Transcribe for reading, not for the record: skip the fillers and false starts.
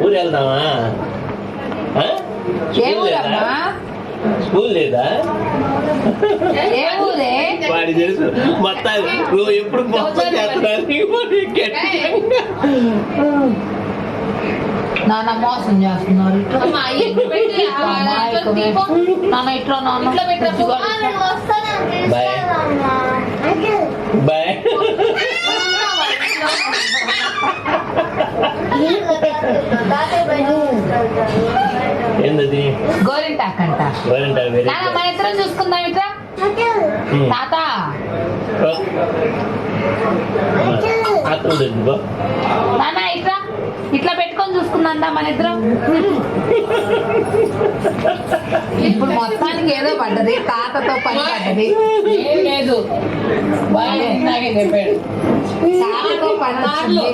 ఊరు వెళ్దామా? స్కూల్ లేదా? వాడి తెలుసు మొత్తం. నువ్వు ఎప్పుడు మోసం నాన్న మోసం చేస్తున్నారు. నాన్న ఇట్లా బాయ్ బాయ్. ఏంటది? గోరింటాక్ అంట. గోరింటాక్. మన ఇద్దరం చూసుకుందాం ఇట్లా. తాత నాన్న ఇట్లా ఇట్లా పెట్టుకొని చూసుకుందా మన ఇద్దరం. ఇప్పుడు మొత్తానికి ఏదో పడ్డది, తాతతో పని పడ్డది. ఏం లేదు, తాతతో పని వచ్చింది.